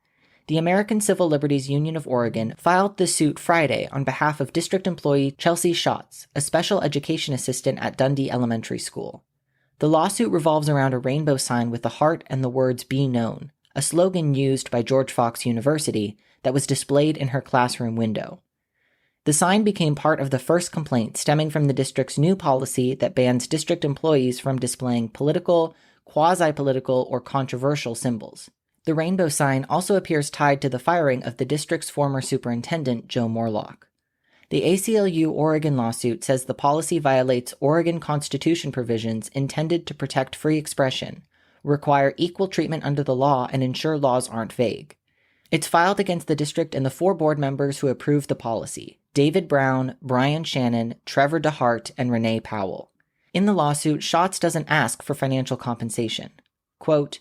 The American Civil Liberties Union of Oregon filed the suit Friday on behalf of district employee Chelsea Schatz, a special education assistant at Dundee Elementary School. The lawsuit revolves around a rainbow sign with the heart and the words "Be Known," a slogan used by George Fox University that was displayed in her classroom window. The sign became part of the first complaint stemming from the district's new policy that bans district employees from displaying political, quasi-political, or controversial symbols. The rainbow sign also appears tied to the firing of the district's former superintendent, Joe Morlock. The ACLU Oregon lawsuit says the policy violates Oregon Constitution provisions intended to protect free expression, require equal treatment under the law, and ensure laws aren't vague. It's filed against the district and the 4 board members who approved the policy: David Brown, Brian Shannon, Trevor DeHart, and Renee Powell. In the lawsuit, Schatz doesn't ask for financial compensation. Quote,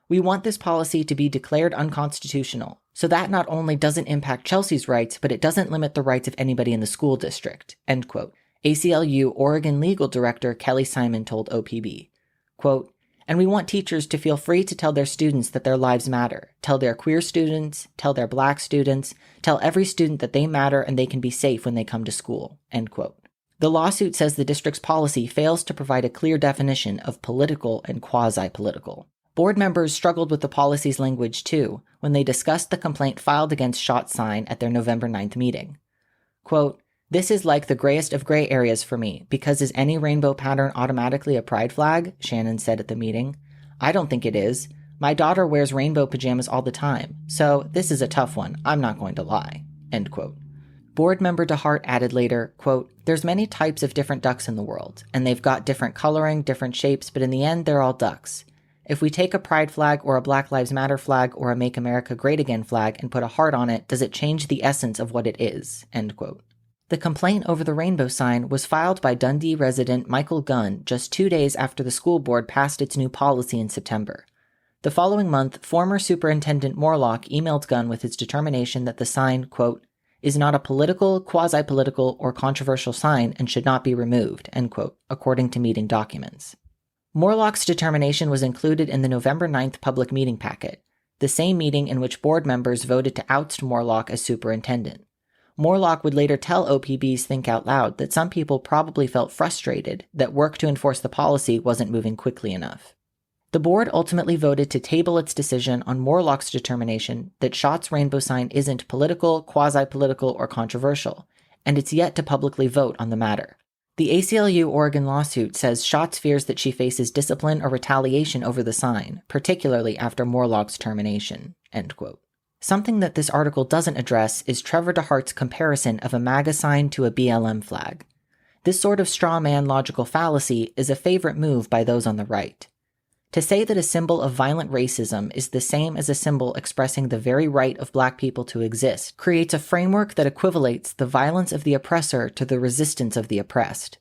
we want this policy to be declared unconstitutional, so that not only doesn't impact Chelsea's rights, but it doesn't limit the rights of anybody in the school district, end quote. ACLU Oregon Legal Director Kelly Simon told OPB. Quote, and we want teachers to feel free to tell their students that their lives matter, tell their queer students, tell their Black students, tell every student that they matter and they can be safe when they come to school, end quote. The lawsuit says the district's policy fails to provide a clear definition of political and quasi-political. Board members struggled with the policy's language too when they discussed the complaint filed against Schatz sign at their November 9th meeting. Quote, this is like the grayest of gray areas for me, because is any rainbow pattern automatically a pride flag? Shannon said at the meeting. I don't think it is. My daughter wears rainbow pajamas all the time, so this is a tough one. I'm not going to lie, end quote. Board member DeHart added later, quote, there's many types of different ducks in the world, and they've got different coloring, different shapes, but in the end, they're all ducks. If we take a pride flag or a Black Lives Matter flag or a Make America Great Again flag and put a heart on it, does it change the essence of what it is, end quote. The complaint over the rainbow sign was filed by Dundee resident Michael Gunn just 2 days after the school board passed its new policy in September. The following month, former Superintendent Morlock emailed Gunn with his determination that the sign, quote, is not a political, quasi-political, or controversial sign and should not be removed, end quote, according to meeting documents. Morlock's determination was included in the November 9th public meeting packet, the same meeting in which board members voted to oust Morlock as superintendent. Morlock would later tell OPB's Think Out Loud that some people probably felt frustrated that work to enforce the policy wasn't moving quickly enough. The board ultimately voted to table its decision on Morlock's determination that Schatz's rainbow sign isn't political, quasi-political, or controversial, and it's yet to publicly vote on the matter. The ACLU Oregon lawsuit says Schatz fears that she faces discipline or retaliation over the sign, particularly after Morlock's termination, end quote. Something that this article doesn't address is Trevor DeHart's comparison of a MAGA sign to a BLM flag. This sort of straw man logical fallacy is a favorite move by those on the right. To say that a symbol of violent racism is the same as a symbol expressing the very right of Black people to exist creates a framework that equivalates the violence of the oppressor to the resistance of the oppressed.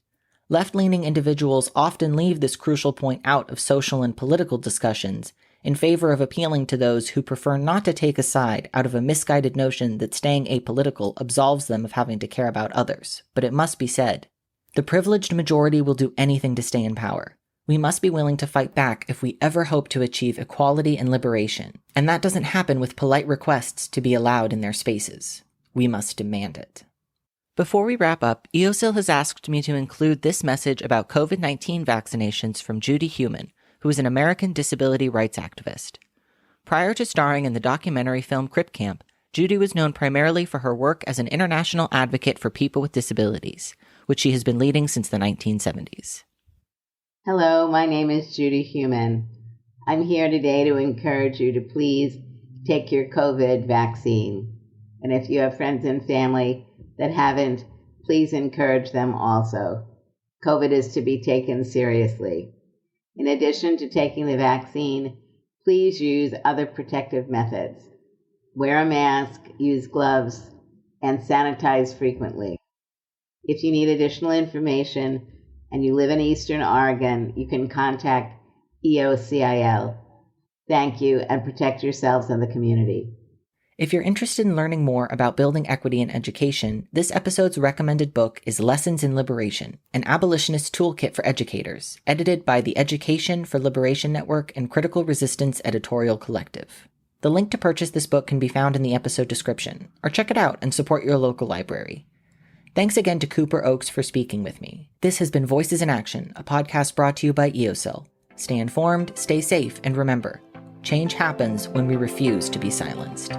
Left-leaning individuals often leave this crucial point out of social and political discussions in favor of appealing to those who prefer not to take a side out of a misguided notion that staying apolitical absolves them of having to care about others. But it must be said, the privileged majority will do anything to stay in power. We must be willing to fight back if we ever hope to achieve equality and liberation, and that doesn't happen with polite requests to be allowed in their spaces. We must demand it. Before we wrap up, EOSIL has asked me to include this message about COVID-19 vaccinations from Judy Heumann, who is an American disability rights activist. Prior to starring in the documentary film Crip Camp, Judy was known primarily for her work as an international advocate for people with disabilities, which she has been leading since the 1970s. Hello, my name is Judy Human. I'm here today to encourage you to please take your COVID vaccine. And if you have friends and family that haven't, please encourage them also. COVID is to be taken seriously. In addition to taking the vaccine, please use other protective methods. Wear a mask, use gloves, and sanitize frequently. If you need additional information and you live in Eastern Oregon, you can contact EOCIL. Thank you, and protect yourselves and the community. If you're interested in learning more about building equity in education, this episode's recommended book is Lessons in Liberation, an abolitionist toolkit for educators, edited by the Education for Liberation Network and Critical Resistance Editorial Collective. The link to purchase this book can be found in the episode description, or check it out and support your local library. Thanks again to Cooper Oakes for speaking with me. This has been Voices in Action, a podcast brought to you by EOCIL. Stay informed, stay safe, and remember, change happens when we refuse to be silenced.